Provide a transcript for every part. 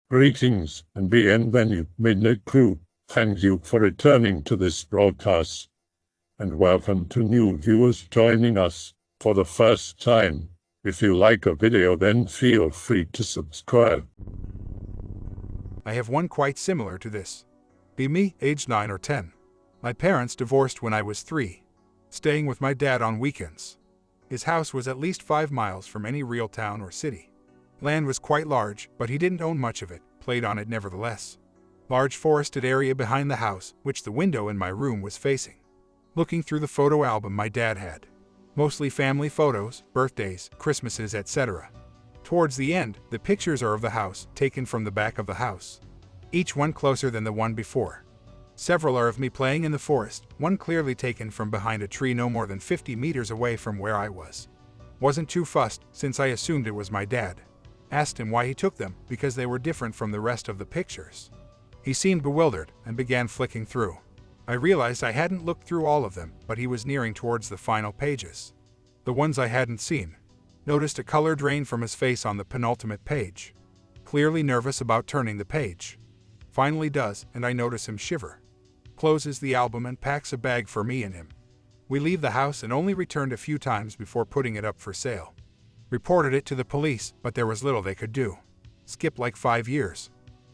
Greetings and bienvenue, Midnight Crew. Thank you for returning to this broadcast, and welcome to new viewers joining us for the first time. If you like a video, then feel free to subscribe. I have one quite similar to this. Be me, age 9 or 10. My parents divorced when I was 3, staying with my dad on weekends. His house was at least 5 miles from any real town or city. Land was quite large, but he didn't own much of it, played on it nevertheless. Large forested area behind the house, which the window in my room was facing. Looking through the photo album my dad had. Mostly family photos, birthdays, Christmases, etc. Towards the end, the pictures are of the house, taken from the back of the house. Each one closer than the one before. Several are of me playing in the forest, one clearly taken from behind a tree no more than 50 meters away from where I was. Wasn't too fussed, since I assumed it was my dad. Asked him why he took them, because they were different from the rest of the pictures. He seemed bewildered and began flicking through. I realized I hadn't looked through all of them, but he was nearing towards the final pages. The ones I hadn't seen. Noticed a color drain from his face on the penultimate page. Clearly nervous about turning the page. Finally does, and I notice him shiver. Closes the album and packs a bag for me and him. We leave the house and only returned a few times before putting it up for sale. Reported it to the police, but there was little they could do. Skip like 5 years.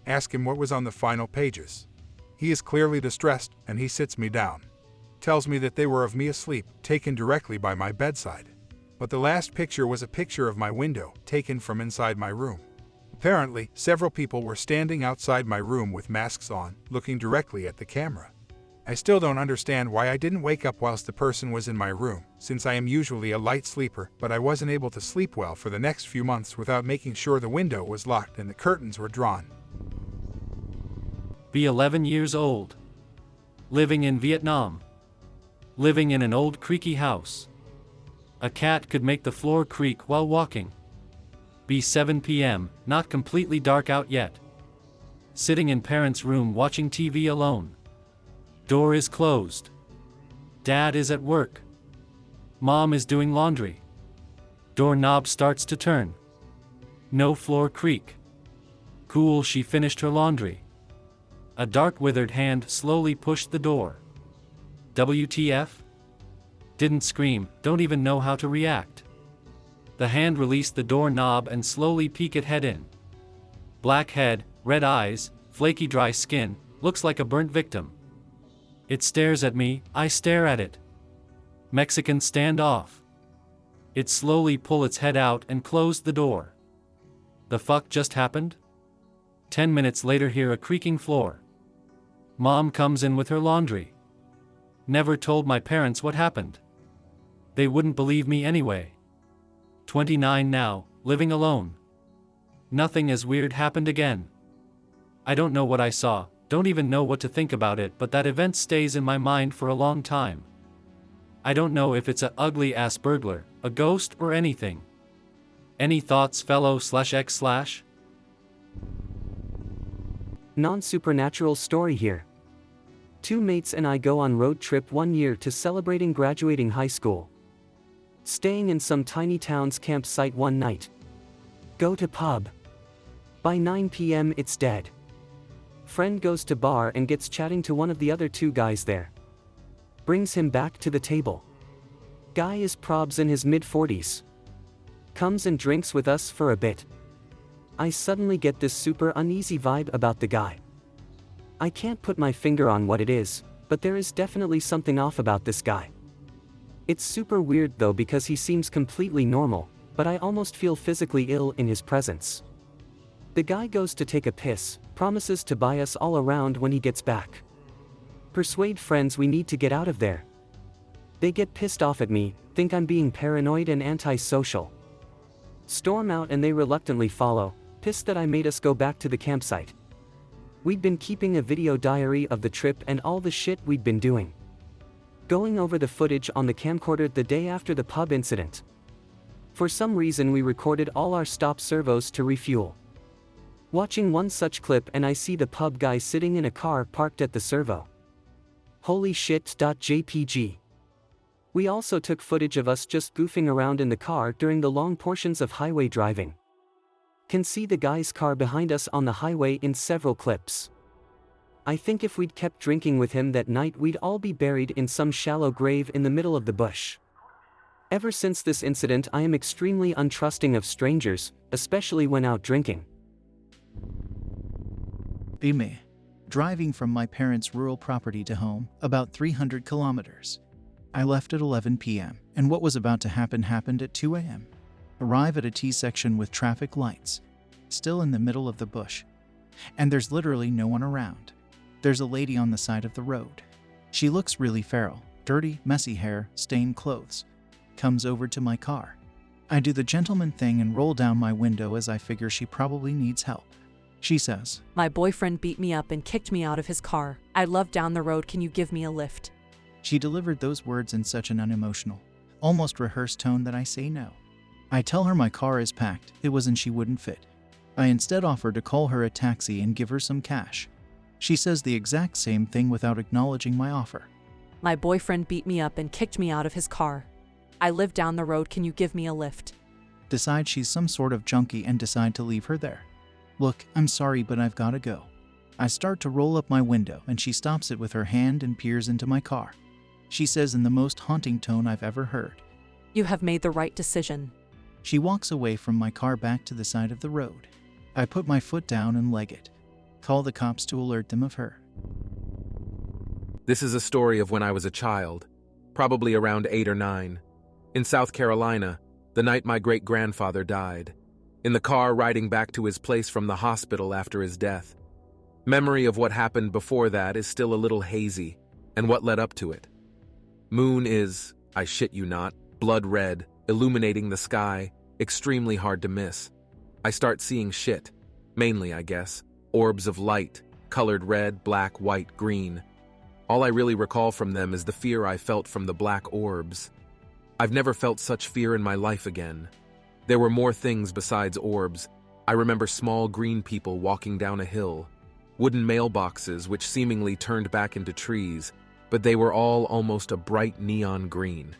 Ask him what was on the final pages. He is clearly distressed, and he sits me down. Tells me that they were of me asleep, taken directly by my bedside. But the last picture was a picture of my window, taken from inside my room. Apparently, several people were standing outside my room with masks on, looking directly at the camera. I still don't understand why I didn't wake up whilst the person was in my room, since I am usually a light sleeper, but I wasn't able to sleep well for the next few months without making sure the window was locked and the curtains were drawn. Be 11 years old. Living in Vietnam. Living in an old creaky house. A cat could make the floor creak while walking. Be 7 p.m., not completely dark out yet. Sitting in parents' room watching TV alone. Door is closed. Dad is at work. Mom is doing laundry. Doorknob starts to turn. No floor creak. Cool, she finished her laundry. A dark withered hand slowly pushed the door. WTF? Didn't scream, don't even know how to react. The hand released the doorknob and slowly peeked head in. Black head, red eyes, flaky dry skin, looks like a burnt victim. It stares at me, I stare at it. Mexican standoff. It slowly pulled its head out and closed the door. The fuck just happened? 10 minutes later, hear a creaking floor. Mom comes in with her laundry. Never told my parents what happened. They wouldn't believe me anyway. 29 now, living alone. Nothing as weird happened again. I don't know what I saw, don't even know what to think about it, but that event stays in my mind for a long time. I don't know if it's a ugly ass burglar, a ghost, or anything. Any thoughts, fellow/x/? Non-supernatural story here. 2 mates and I go on road trip one year to celebrating graduating high school. Staying in some tiny town's campsite one night. Go to pub. By 9 p.m. it's dead. Friend goes to bar and gets chatting to one of the other 2 guys there. Brings him back to the table. Guy is probs in his mid-40s. Comes and drinks with us for a bit. I suddenly get this super uneasy vibe about the guy. I can't put my finger on what it is, but there is definitely something off about this guy. It's super weird though, because he seems completely normal, but I almost feel physically ill in his presence. The guy goes to take a piss, promises to buy us all around when he gets back. Persuade friends we need to get out of there. They get pissed off at me, think I'm being paranoid and antisocial. Storm out and they reluctantly follow, pissed that I made us go back to the campsite. We'd been keeping a video diary of the trip and all the shit we'd been doing. Going over the footage on the camcorder the day after the pub incident. For some reason we recorded all our stop servos to refuel. Watching one such clip and I see the pub guy sitting in a car parked at the servo. Holy shit.jpg. We also took footage of us just goofing around in the car during the long portions of highway driving. Can see the guy's car behind us on the highway in several clips. I think if we'd kept drinking with him that night, we'd all be buried in some shallow grave in the middle of the bush. Ever since this incident, I am extremely untrusting of strangers, especially when out drinking. Be me. Driving from my parents' rural property to home, about 300 kilometers. I left at 11 p.m., and what was about to happen happened at 2 a.m. Arrive at a T-section with traffic lights, still in the middle of the bush. And there's literally no one around. There's a lady on the side of the road. She looks really feral, dirty, messy hair, stained clothes. Comes over to my car. I do the gentleman thing and roll down my window as I figure she probably needs help. She says, "My boyfriend beat me up and kicked me out of his car. I live down the road, can you give me a lift?" She delivered those words in such an unemotional, almost rehearsed tone that I say no. I tell her my car is packed, it was and she wouldn't fit. I instead offer to call her a taxi and give her some cash. She says the exact same thing without acknowledging my offer. "My boyfriend beat me up and kicked me out of his car. I live down the road, can you give me a lift?" Decide she's some sort of junkie and decide to leave her there. "Look, I'm sorry, but I've gotta go." I start to roll up my window and she stops it with her hand and peers into my car. She says in the most haunting tone I've ever heard, "You have made the right decision." She walks away from my car back to the side of the road. I put my foot down and leg it. Call the cops to alert them of her. This is a story of when I was a child, probably around 8 or 9. In South Carolina, the night my great-grandfather died. In the car riding back to his place from the hospital after his death. Memory of what happened before that is still a little hazy, and what led up to it. Moon is, I shit you not, blood red, illuminating the sky, extremely hard to miss. I start seeing shit, mainly I guess, orbs of light, colored red, black, white, green. All I really recall from them is the fear I felt from the black orbs. I've never felt such fear in my life again. There were more things besides orbs. I remember small green people walking down a hill, wooden mailboxes which seemingly turned back into trees, but they were all almost a bright neon green.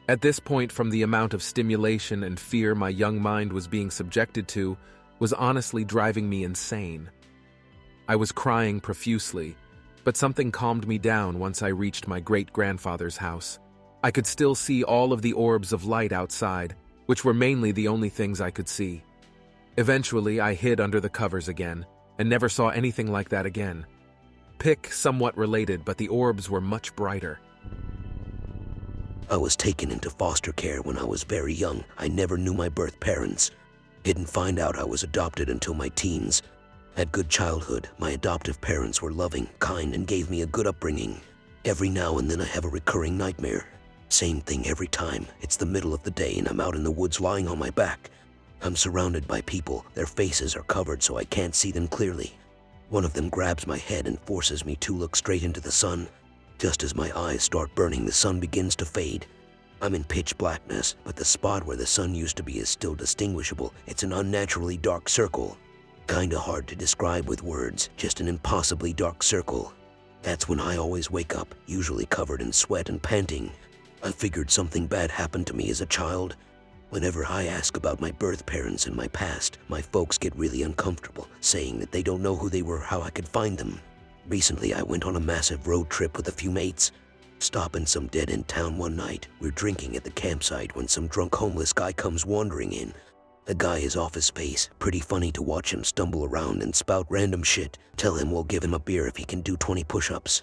At this point, from the amount of stimulation and fear my young mind was being subjected to, was honestly driving me insane. I was crying profusely, but something calmed me down once I reached my great-grandfather's house. I could still see all of the orbs of light outside, which were mainly the only things I could see. Eventually, I hid under the covers again, and never saw anything like that again. Pick somewhat related, but the orbs were much brighter. I was taken into foster care when I was very young. I never knew my birth parents. Didn't find out I was adopted until my teens. Had good childhood. My adoptive parents were loving, kind, and gave me a good upbringing. Every now and then I have a recurring nightmare. Same thing every time. It's the middle of the day and I'm out in the woods lying on my back. I'm surrounded by people. Their faces are covered so I can't see them clearly. One of them grabs my head and forces me to look straight into the sun. Just as my eyes start burning, the sun begins to fade. I'm in pitch blackness, but the spot where the sun used to be is still distinguishable. It's an unnaturally dark circle. Kinda hard to describe with words, just an impossibly dark circle. That's when I always wake up, usually covered in sweat and panting. I figured something bad happened to me as a child. Whenever I ask about my birth parents and my past, my folks get really uncomfortable, saying that they don't know who they were or how I could find them. Recently, I went on a massive road trip with a few mates. Stop in some dead-end town one night. We're drinking at the campsite when some drunk homeless guy comes wandering in. The guy is off his face. Pretty funny to watch him stumble around and spout random shit. Tell him we'll give him a beer if he can do 20 push-ups.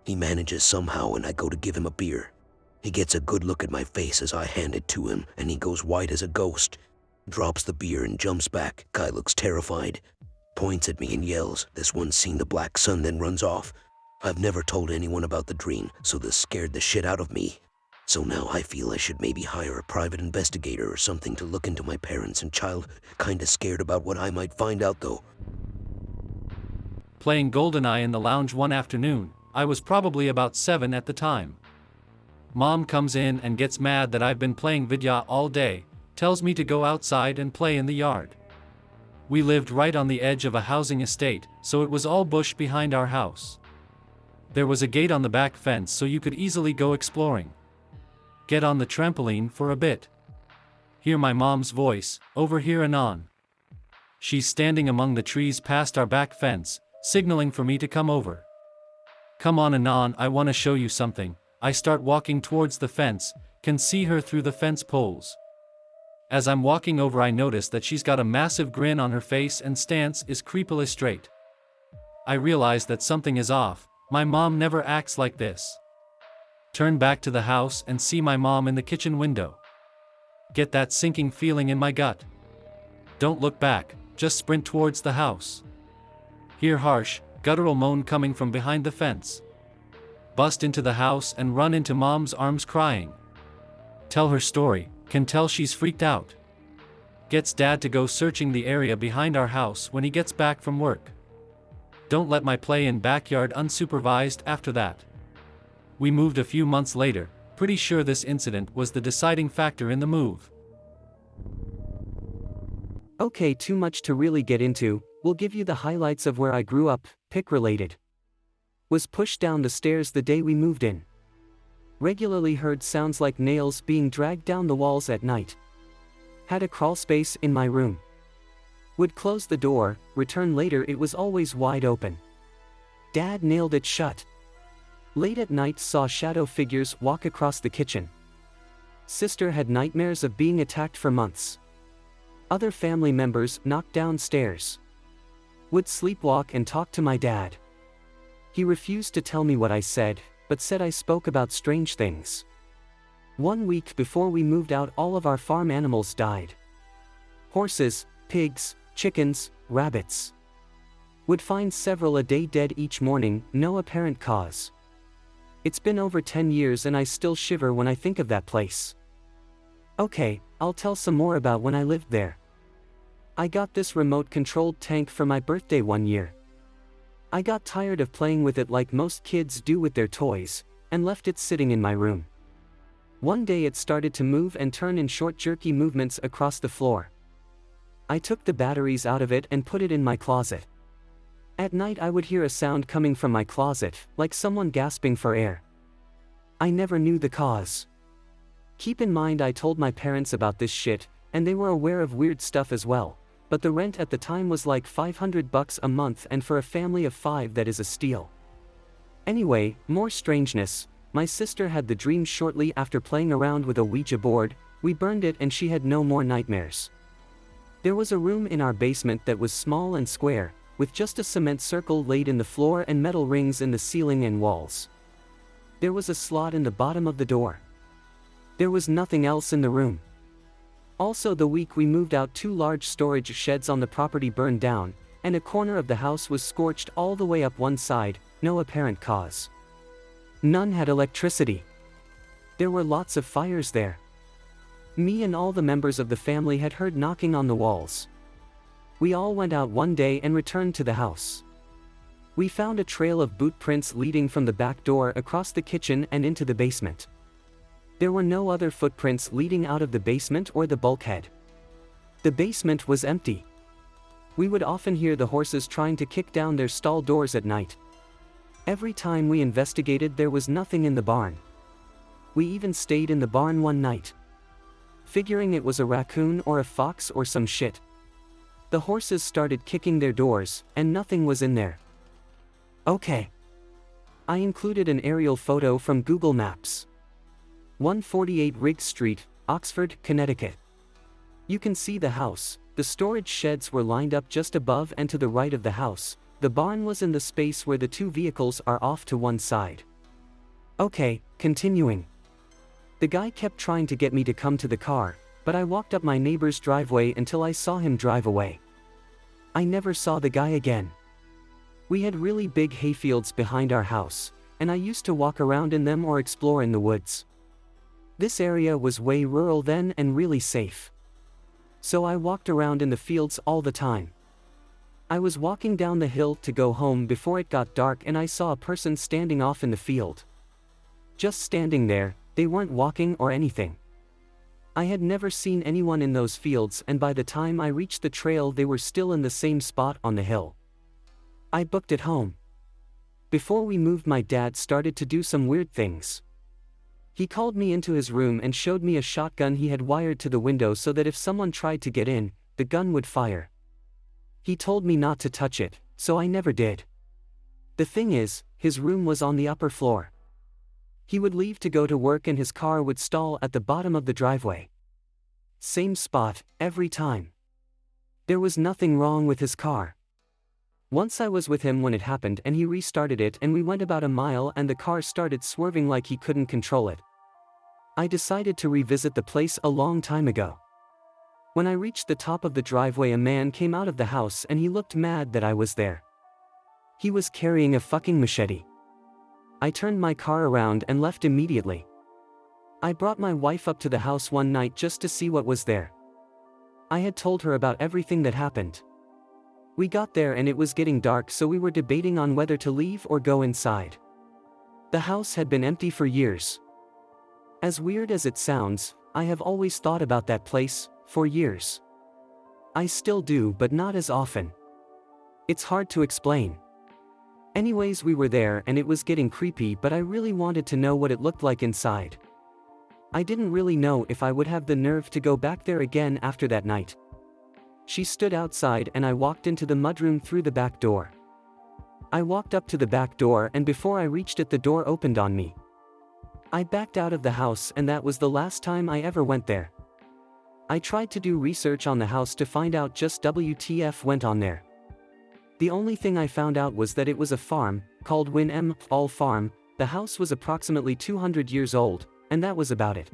He manages somehow and I go to give him a beer. He gets a good look at my face as I hand it to him, and he goes white as a ghost. Drops the beer and jumps back. Guy looks terrified. Points at me and yells, "This one's seen the black sun," then runs off. I've never told anyone about the dream, so this scared the shit out of me. So now I feel I should maybe hire a private investigator or something to look into my parents and childhood. Kinda scared about what I might find out though. Playing GoldenEye in the lounge one afternoon. I was probably about 7 at the time. Mom comes in and gets mad that I've been playing vidya all day, tells me to go outside and play in the yard. We lived right on the edge of a housing estate, so it was all bush behind our house. There was a gate on the back fence so you could easily go exploring. Get on the trampoline for a bit. Hear my mom's voice, over here and on. She's standing among the trees past our back fence, signaling for me to come over. Come on Anon, I want to show you something. I start walking towards the fence, can see her through the fence poles. As I'm walking over I notice that she's got a massive grin on her face and stance is creepily straight. I realize that something is off, my mom never acts like this. Turn back to the house and see my mom in the kitchen window. Get that sinking feeling in my gut. Don't look back, just sprint towards the house. Hear harsh, guttural moan coming from behind the fence. Bust into the house and run into mom's arms crying. Tell her story, can tell she's freaked out. Gets dad to go searching the area behind our house when he gets back from work. Don't let my play in backyard unsupervised after that. We moved a few months later, pretty sure this incident was the deciding factor in the move. Okay, too much to really get into, we'll give you the highlights of where I grew up, pick related. Was pushed down the stairs the day we moved in. Regularly heard sounds like nails being dragged down the walls at night. Had a crawl space in my room. Would close the door, return later, it was always wide open. Dad nailed it shut. Late at night saw shadow figures walk across the kitchen. Sister had nightmares of being attacked for months. Other family members knocked downstairs. Would sleepwalk and talk to my dad. He refused to tell me what I said, but said I spoke about strange things. 1 week before we moved out, all of our farm animals died. Horses, pigs, chickens, rabbits. Would find several a day dead each morning, no apparent cause. It's been over 10 years and I still shiver when I think of that place. Okay, I'll tell some more about when I lived there. I got this remote-controlled tank for my birthday one year. I got tired of playing with it like most kids do with their toys, and left it sitting in my room. One day it started to move and turn in short jerky movements across the floor. I took the batteries out of it and put it in my closet. At night I would hear a sound coming from my closet, like someone gasping for air. I never knew the cause. Keep in mind I told my parents about this shit, and they were aware of weird stuff as well, but the rent at the time was like $500 a month, and for a family of 5 that is a steal. Anyway, more strangeness. My sister had the dream shortly after playing around with a Ouija board. We burned it and she had no more nightmares. There was a room in our basement that was small and square, with just a cement circle laid in the floor and metal rings in the ceiling and walls. There was a slot in the bottom of the door. There was nothing else in the room. Also, the week we moved out, 2 large storage sheds on the property burned down, and a corner of the house was scorched all the way up one side, no apparent cause. None had electricity. There were lots of fires there. Me and all the members of the family had heard knocking on the walls. We all went out one day and returned to the house. We found a trail of boot prints leading from the back door across the kitchen and into the basement. There were no other footprints leading out of the basement or the bulkhead. The basement was empty. We would often hear the horses trying to kick down their stall doors at night. Every time we investigated, there was nothing in the barn. We even stayed in the barn one night, figuring it was a raccoon or a fox or some shit. The horses started kicking their doors, and nothing was in there. Okay. I included an aerial photo from Google Maps. 148 Riggs Street, Oxford, Connecticut. You can see the house. The storage sheds were lined up just above and to the right of the house. The barn was in the space where the 2 vehicles are off to one side. Okay, continuing. The guy kept trying to get me to come to the car, but I walked up my neighbor's driveway until I saw him drive away. I never saw the guy again. We had really big hayfields behind our house, and I used to walk around in them or explore in the woods. This area was way rural then and really safe. So I walked around in the fields all the time. I was walking down the hill to go home before it got dark and I saw a person standing off in the field. Just standing there, they weren't walking or anything. I had never seen anyone in those fields, and by the time I reached the trail they were still in the same spot on the hill. I booked it home. Before we moved, my dad started to do some weird things. He called me into his room and showed me a shotgun he had wired to the window so that if someone tried to get in, the gun would fire. He told me not to touch it, so I never did. The thing is, his room was on the upper floor. He would leave to go to work and his car would stall at the bottom of the driveway. Same spot, every time. There was nothing wrong with his car. Once I was with him when it happened and he restarted it and we went about a mile and the car started swerving like he couldn't control it. I decided to revisit the place a long time ago. When I reached the top of the driveway, a man came out of the house and he looked mad that I was there. He was carrying a fucking machete. I turned my car around and left immediately. I brought my wife up to the house one night just to see what was there. I had told her about everything that happened. We got there and it was getting dark, so we were debating on whether to leave or go inside. The house had been empty for years. As weird as it sounds, I have always thought about that place, for years. I still do, but not as often. It's hard to explain. Anyways, we were there and it was getting creepy, but I really wanted to know what it looked like inside. I didn't really know if I would have the nerve to go back there again after that night. She stood outside and I walked into the mudroom through the back door. I walked up to the back door and before I reached it, the door opened on me. I backed out of the house and that was the last time I ever went there. I tried to do research on the house to find out just WTF went on there. The only thing I found out was that it was a farm, called All Farm. The house was approximately 200 years old, and that was about it.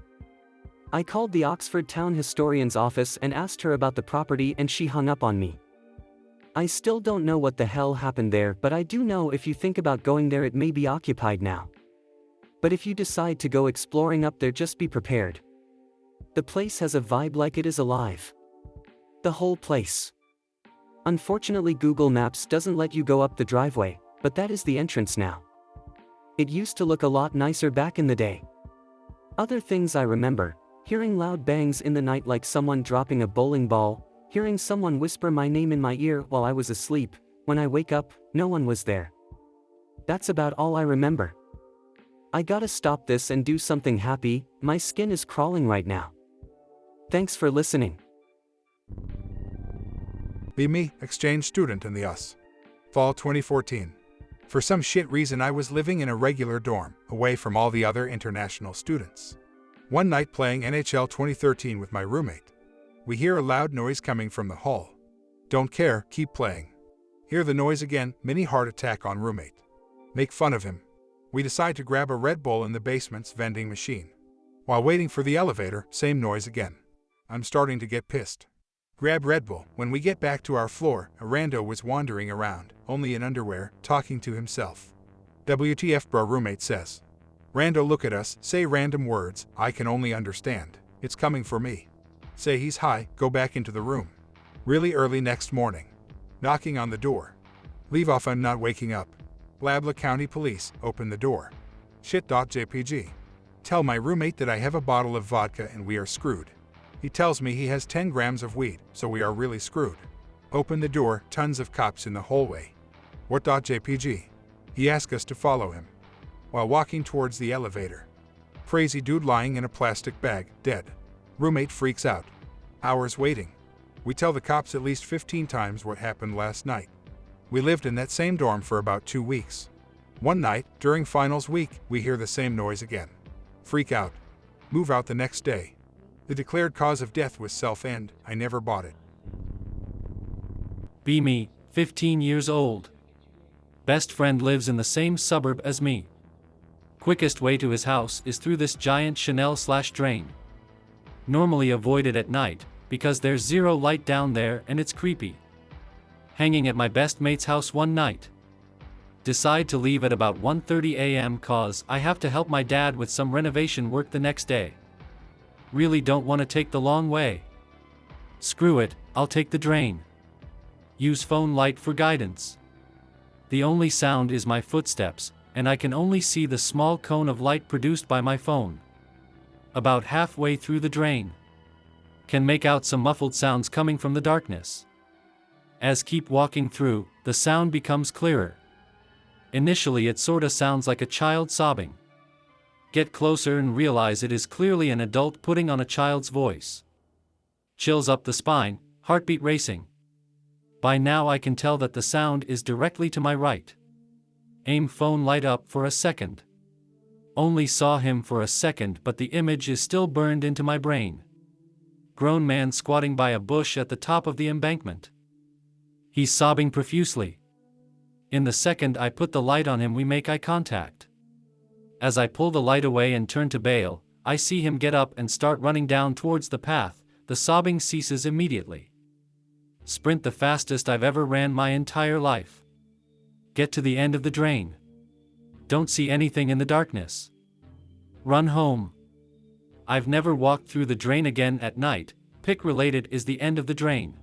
I called the Oxford Town Historian's office and asked her about the property and she hung up on me. I still don't know what the hell happened there, but I do know if you think about going there it may be occupied now. But if you decide to go exploring up there, just be prepared. The place has a vibe like it is alive. The whole place. Unfortunately, Google Maps doesn't let you go up the driveway, but that is the entrance now. It used to look a lot nicer back in the day. Other things I remember: hearing loud bangs in the night like someone dropping a bowling ball, hearing someone whisper my name in my ear while I was asleep. When I wake up, no one was there. That's about all I remember. I gotta stop this and do something happy. My skin is crawling right now. Thanks for listening. Be me, exchange student in the US. Fall 2014. For some shit reason I was living in a regular dorm, away from all the other international students. One night playing NHL 2013 with my roommate. We hear a loud noise coming from the hall. Don't care, keep playing. Hear the noise again, mini heart attack on roommate. Make fun of him. We decide to grab a Red Bull in the basement's vending machine. While waiting for the elevator, same noise again. I'm starting to get pissed. Grab Red Bull. When we get back to our floor, a rando was wandering around, only in underwear, talking to himself. WTF bro, roommate says. Rando look at us, say random words, I can only understand. It's coming for me. Say he's high, go back into the room. Really early next morning. Knocking on the door. Leave off, I'm not waking up. Blabla County Police, open the door. Shit.jpg. Tell my roommate that I have a bottle of vodka and we are screwed. He tells me he has 10 grams of weed, so we are really screwed. Open the door, tons of cops in the hallway. What.jpg. He asks us to follow him. While walking towards the elevator. Crazy dude lying in a plastic bag, dead. Roommate freaks out. Hours waiting. We tell the cops at least 15 times what happened last night. We lived in that same dorm for about 2 weeks. One night, during finals week, we hear the same noise again. Freak out. Move out the next day. The declared cause of death was self-end. I never bought it. Be me, 15 years old. Best friend lives in the same suburb as me. Quickest way to his house is through this giant Chanel/drain. Normally avoided at night, because there's zero light down there and it's creepy. Hanging at my best mate's house one night. Decide to leave at about 1:30 a.m. cause I have to help my dad with some renovation work the next day. Really don't want to take the long way. Screw it, I'll take the drain. Use phone light for guidance. The only sound is my footsteps, and I can only see the small cone of light produced by my phone. About halfway through the drain. Can make out some muffled sounds coming from the darkness. As keep walking through, the sound becomes clearer. Initially it sorta sounds like a child sobbing. Get closer and realize it is clearly an adult putting on a child's voice. Chills up the spine, heartbeat racing. By now I can tell that the sound is directly to my right. Aim phone light up for a second. Only saw him for a second, but the image is still burned into my brain. Grown man squatting by a bush at the top of the embankment. He's sobbing profusely. In the second I put the light on him, we make eye contact. As I pull the light away and turn to bail, I see him get up and start running down towards the path. The sobbing ceases immediately. Sprint the fastest I've ever ran my entire life. Get to the end of the drain. Don't see anything in the darkness. Run home. I've never walked through the drain again at night. Pick related is the end of the drain.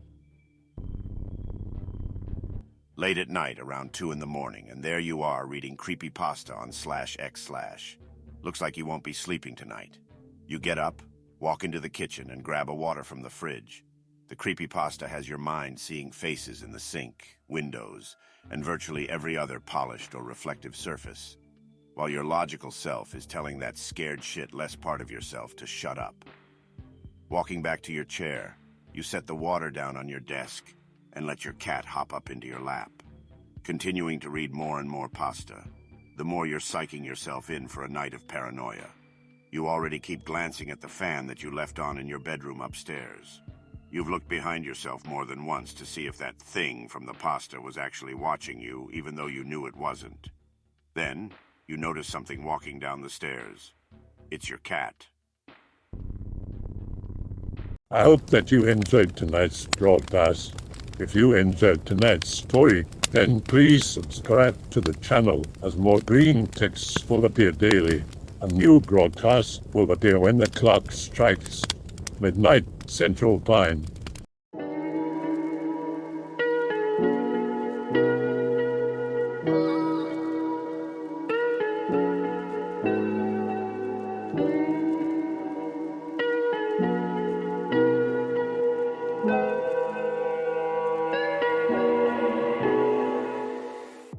Late at night, around 2 in the morning, and there you are reading creepypasta on /x/. Looks like you won't be sleeping tonight. You get up, walk into the kitchen, and grab a water from the fridge. The creepypasta has your mind seeing faces in the sink, windows, and virtually every other polished or reflective surface, while your logical self is telling that scared shitless part of yourself to shut up. Walking back to your chair, you set the water down on your desk and let your cat hop up into your lap. Continuing to read more and more pasta, the more you're psyching yourself in for a night of paranoia. You already keep glancing at the fan that you left on in your bedroom upstairs. You've looked behind yourself more than once to see if that thing from the pasta was actually watching you, even though you knew it wasn't. Then, you notice something walking down the stairs. It's your cat. I hope that you enjoyed tonight's broadcast. If you enjoyed tonight's story, then please subscribe to the channel, as more Greentext will appear daily. A new broadcast will appear when the clock strikes midnight Central Time.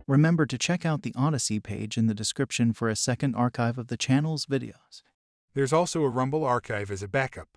Remember to check out the Odyssey page in the description for a second archive of the channel's videos. There's also a Rumble archive as a backup.